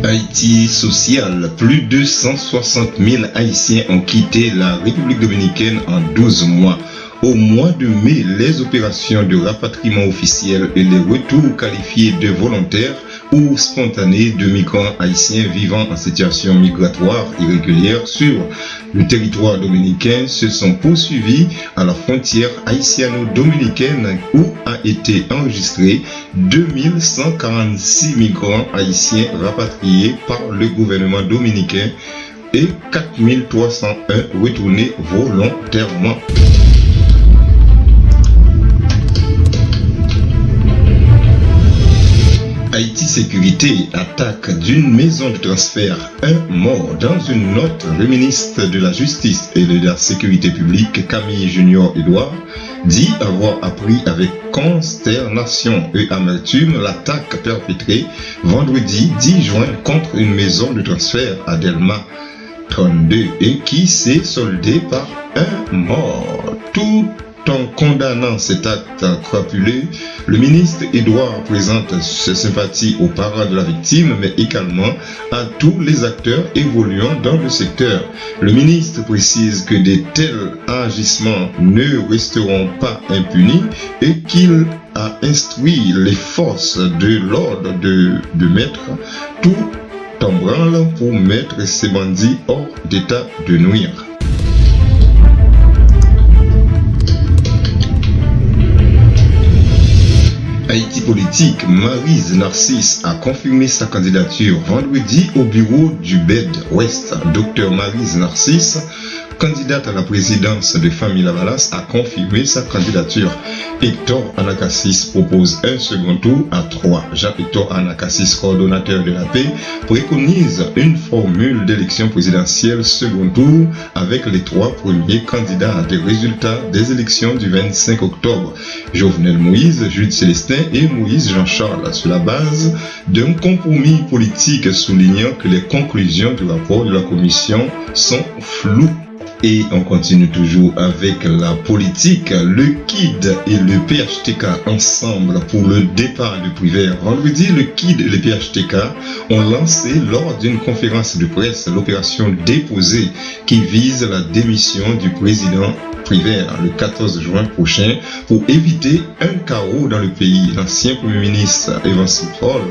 Haïti social, plus de 160 000 Haïtiens ont quitté la République dominicaine en 12 mois. Au mois de mai, les opérations de rapatriement officiel et les retours qualifiés de volontaires ou spontanés de migrants haïtiens vivant en situation migratoire irrégulière sur le territoire dominicain se sont poursuivis à la frontière haïtiano-dominicaine où a été enregistré 2146 migrants haïtiens rapatriés par le gouvernement dominicain et 4301 retournés volontairement. Haïti Sécurité, attaque d'une maison de transfert, un mort. Dans une note, le ministre de la Justice et de la Sécurité publique, Camille Junior Edouard, dit avoir appris avec consternation et amertume l'attaque perpétrée vendredi 10 juin contre une maison de transfert à Delma 32 et qui s'est soldée par un mort. Tout en condamnant cet acte crapuleux, le ministre Edouard présente ses sympathies aux parents de la victime, mais également à tous les acteurs évoluant dans le secteur. Le ministre précise que de tels agissements ne resteront pas impunis et qu'il a instruit les forces de l'ordre de mettre tout en branle pour mettre ces bandits hors d'état de nuire. Haïti politique, Maryse Narcisse a confirmé sa candidature vendredi au bureau du BED Ouest. Dr Maryse Narcisse, candidate à la présidence de Famille Lavalas, a confirmé sa candidature. Hector Anakassis propose un second tour à 3. Jacques-Hector Anakassis, coordonnateur de la paix, préconise une formule d'élection présidentielle second tour avec les 3 premiers candidats des résultats des élections du 25 octobre. Jovenel Moïse, Jude Célestin et Moïse Jean-Charles, sur la base d'un compromis politique soulignant que les conclusions du rapport de la commission sont floues. Et on continue toujours avec la politique. Le KID et le PHTK ensemble pour le départ du privé. Vendredi, le KID et le PHTK ont lancé lors d'une conférence de presse l'opération déposée qui vise la démission du président Prévert le 14 juin prochain pour éviter un chaos dans le pays. L'ancien Premier ministre Evans Paul,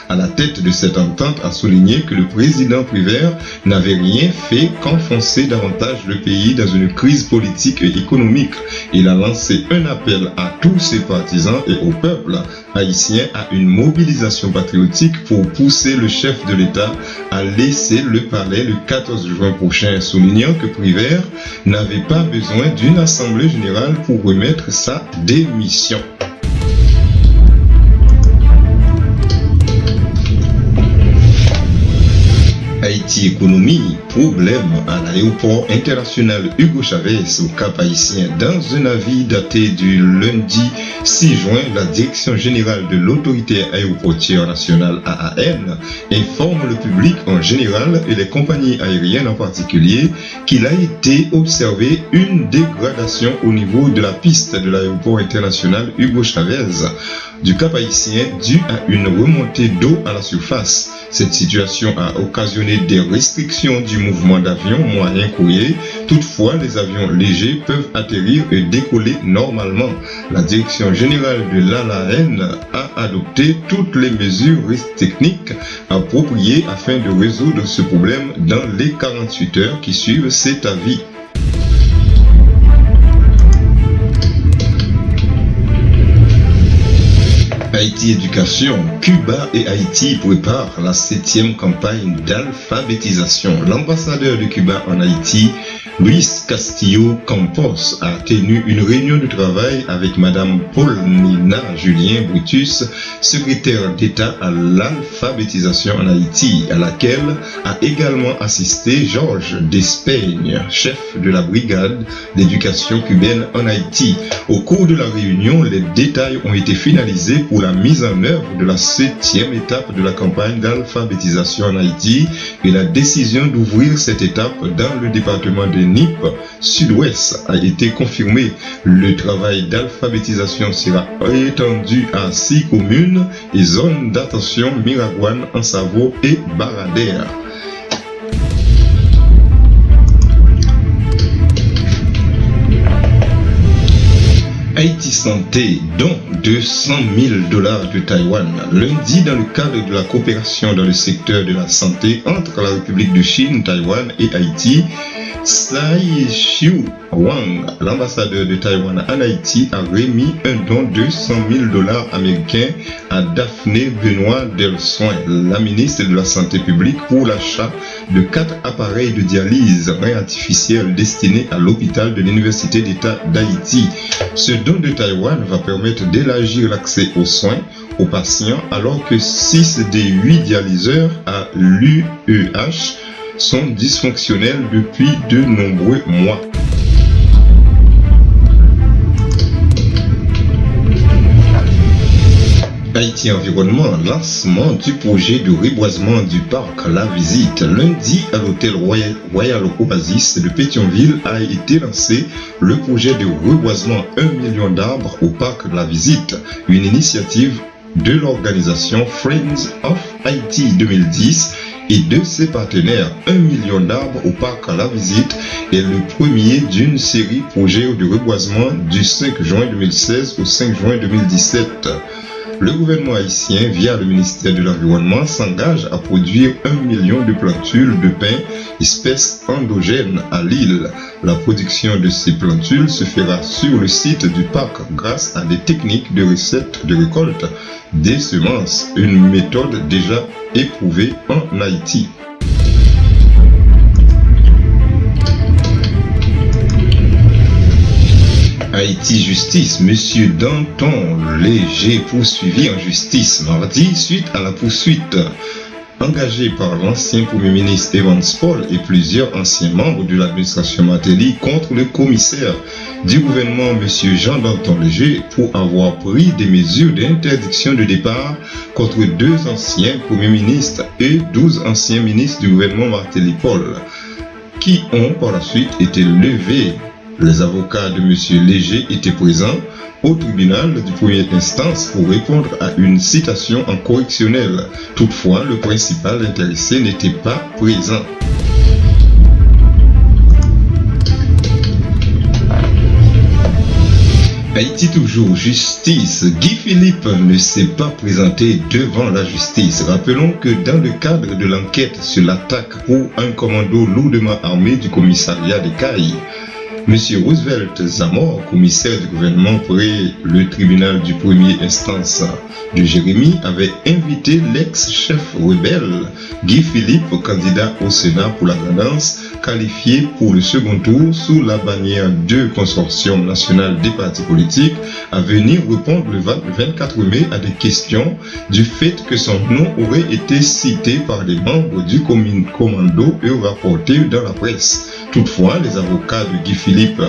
à la tête de cette entente, a souligné que le président Prévert n'avait rien fait qu'enfoncer davantage le pays dans une crise politique et économique. Il a lancé un appel à tous ses partisans et au peuple haïtien à une mobilisation patriotique pour pousser le chef de l'État à laisser le palais le 14 juin prochain, soulignant que Prévert n'avait pas besoin d'une assemblée générale pour remettre sa démission. Haïti économie, problème à l'aéroport international Hugo Chavez au Cap Haïtien. Dans un avis daté du lundi 6 juin, la Direction générale de l'autorité aéroportière nationale AAN informe le public en général et les compagnies aériennes en particulier qu'il a été observé une dégradation au niveau de la piste de l'aéroport international Hugo Chavez du Cap Haïtien due à une remontée d'eau à la surface. Cette situation a occasionné des restrictions du mouvement d'avions moyens courriers. Toutefois, les avions légers peuvent atterrir et décoller normalement. La Direction générale de l'AAN a adopté toutes les mesures techniques appropriées afin de résoudre ce problème dans les 48 heures qui suivent cet avis. Haïti Éducation, Cuba et Haïti préparent la 7e campagne d'alphabétisation. L'ambassadeur de Cuba en Haïti, Luis Castillo Campos, a tenu une réunion de travail avec Madame Paulina Julien Brutus, secrétaire d'État à l'alphabétisation en Haïti, à laquelle a également assisté Georges Despeigne, chef de la brigade d'éducation cubaine en Haïti. Au cours de la réunion, les détails ont été finalisés pour la la mise en œuvre de la 7e étape de la campagne d'alphabétisation en Haïti et la décision d'ouvrir cette étape dans le département de Nip Sud-Ouest a été confirmée. Le travail d'alphabétisation sera étendu à 6 communes et zones d'attention Miragouane, Ansavo et Baradère. Haïti Santé, dont $200 000 de Taïwan. Lundi, dans le cadre de la coopération dans le secteur de la santé entre la République de Chine, Taïwan et Haïti, Tsai Chiu Wang, l'ambassadeur de Taïwan en Haïti, a remis un don de $100 000 américains à Daphné Benoît Delsoin, la ministre de la Santé publique, pour l'achat de 4 appareils de dialyse rein artificiels destinés à l'hôpital de l'Université d'État d'Haïti. Ce don de Taïwan va permettre d'élargir l'accès aux soins aux patients alors que 6 des 8 dialyseurs à l'UEH sont dysfonctionnels depuis de nombreux mois. Haïti Environnement, lancement du projet de reboisement du parc La Visite. Lundi, à l'hôtel Royal Oasis de Pétionville a été lancé le projet de reboisement 1 million d'arbres au parc La Visite, une initiative de l'organisation Friends of Haïti 2010 et de ses partenaires. 1 million d'arbres au parc La Visite est le premier d'une série projet de reboisement du 5 juin 2016 au 5 juin 2017. Le gouvernement haïtien, via le ministère de l'Environnement, s'engage à produire 1 million de plantules de pin, espèce endogène à l'île. La production de ces plantules se fera sur le site du parc grâce à des techniques de recette de récolte des semences, une méthode déjà éprouvée en Haïti. Haïti Justice, Monsieur Danton Léger poursuivi en justice mardi suite à la poursuite engagée par l'ancien Premier ministre Evans Paul et plusieurs anciens membres de l'administration Martelly contre le commissaire du gouvernement Monsieur Jean Danton Léger pour avoir pris des mesures d'interdiction de départ contre 2 anciens Premiers ministres et 12 anciens ministres du gouvernement Martelly Paul qui ont par la suite été levés. Les avocats de M. Léger étaient présents au tribunal de première instance pour répondre à une citation en correctionnel. Toutefois, le principal intéressé n'était pas présent. Haïti toujours, justice. Guy Philippe ne s'est pas présenté devant la justice. Rappelons que dans le cadre de l'enquête sur l'attaque pour un commando lourdement armé du commissariat des Cayes, M. Roosevelt Zamor, commissaire du gouvernement près le tribunal du premier instance de Jérémy, avait invité l'ex-chef rebelle Guy Philippe, candidat au Sénat pour la Grandance, qualifié pour le second tour sous la bannière de Consortium national des partis politiques, à venir répondre le 24 mai à des questions du fait que son nom aurait été cité par des membres du commando et rapporté dans la presse. Toutefois, les avocats de Guy Philippe,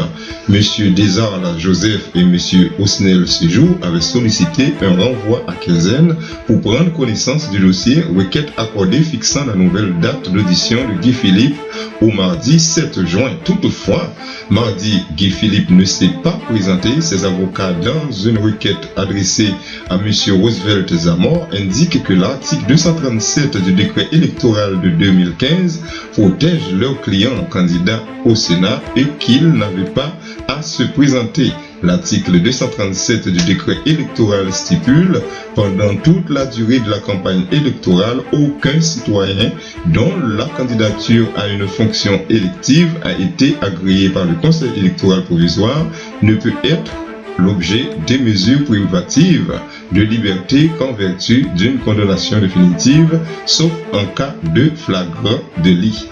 M. Desarles Joseph et M. Osnel Séjour, avaient sollicité un renvoi à quinzaine pour prendre connaissance du dossier, requête accordée fixant la nouvelle date d'audition de Guy Philippe au mardi 7 juin. Toutefois, mardi, Guy Philippe ne s'est pas présenté. Ses avocats, dans une requête adressée à M. Roosevelt Zamor, indiquent que l'article 237 du décret électoral de 2015 protège leurs clients candidats au Sénat et qu'ils n'avaient pas à se présenter. L'article 237 du décret électoral stipule, pendant toute la durée de la campagne électorale, aucun citoyen dont la candidature à une fonction élective a été agréée par le Conseil électoral provisoire ne peut être l'objet des mesures privatives de liberté qu'en vertu d'une condamnation définitive, sauf en cas de flagrant délit.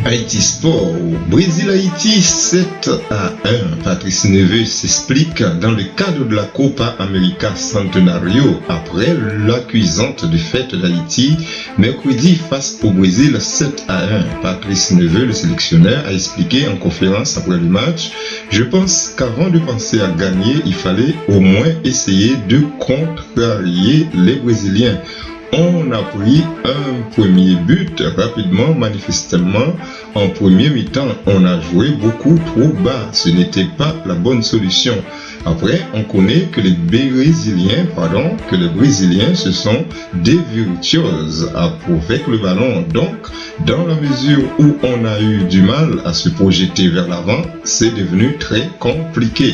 Haïti Sport, Brésil-Haïti 7-1. Patrice Neveu s'explique dans le cadre de la Copa América Centenario après la cuisante défaite d'Haïti mercredi face au Brésil 7-1. Patrice Neveu, le sélectionneur, a expliqué en conférence après le match: je pense qu'avant de penser à gagner, il fallait au moins essayer de contrarier les Brésiliens. On a pris un premier but rapidement, manifestement. En premier mi-temps, on a joué beaucoup trop bas. Ce n'était pas la bonne solution. Après, on connaît que les Brésiliens, ce sont des virtuoses avec le ballon. Donc, dans la mesure où on a eu du mal à se projeter vers l'avant, c'est devenu très compliqué.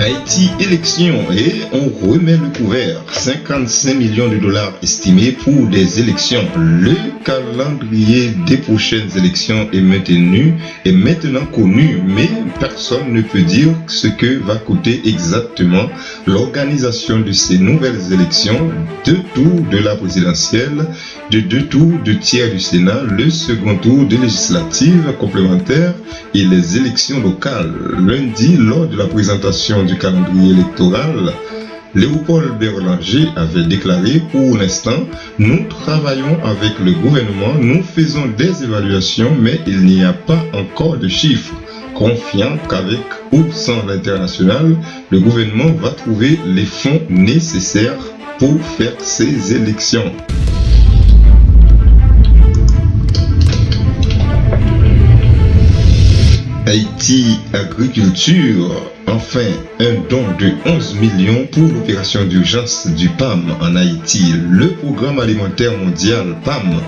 Haïti élections et on remet le couvert. 55 millions de dollars estimés pour des élections. Le calendrier des prochaines élections est maintenant connu, mais personne ne peut dire ce que va coûter exactement l'organisation de ces nouvelles élections: 2 tours de la présidentielle, de 2 tours de tiers du Sénat, le second tour des législatives complémentaires et les élections locales. Lundi, lors de la présentation du calendrier électoral, Léopold Berlanger avait déclaré: pour l'instant, nous travaillons avec le gouvernement, nous faisons des évaluations, mais il n'y a pas encore de chiffres. Confiant qu'avec ou sans l'international, le gouvernement va trouver les fonds nécessaires pour faire ces élections. Haïti Agriculture, enfin un don de 11 millions pour l'opération d'urgence du PAM en Haïti. Le programme alimentaire mondial PAM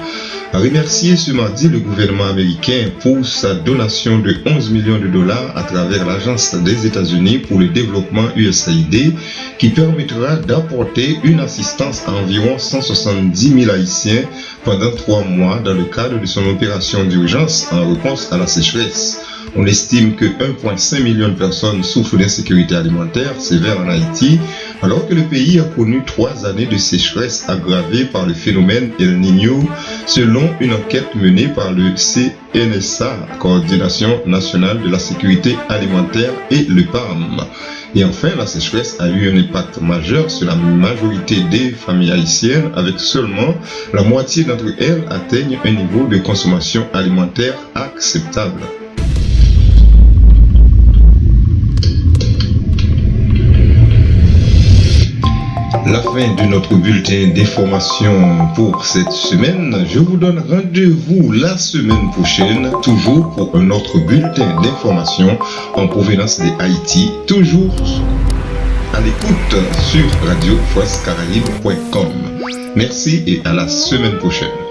a remercié ce mardi le gouvernement américain pour sa donation de 11 millions de dollars à travers l'Agence des États-Unis pour le développement USAID, qui permettra d'apporter une assistance à environ 170 000 Haïtiens pendant 3 mois dans le cadre de son opération d'urgence en réponse à la sécheresse. On estime que 1,5 million de personnes souffrent d'insécurité alimentaire sévère en Haïti, alors que le pays a connu 3 années de sécheresse aggravée par le phénomène El Niño, selon une enquête menée par le CNSA, Coordination nationale de la sécurité alimentaire, et le PAM. Et enfin, la sécheresse a eu un impact majeur sur la majorité des familles haïtiennes, avec seulement la moitié d'entre elles atteignent un niveau de consommation alimentaire acceptable. La fin de notre bulletin d'information pour cette semaine. Je vous donne rendez-vous la semaine prochaine, toujours pour un autre bulletin d'information en provenance de Haïti, toujours à l'écoute sur radiofrascaraïbe.com. Merci et à la semaine prochaine.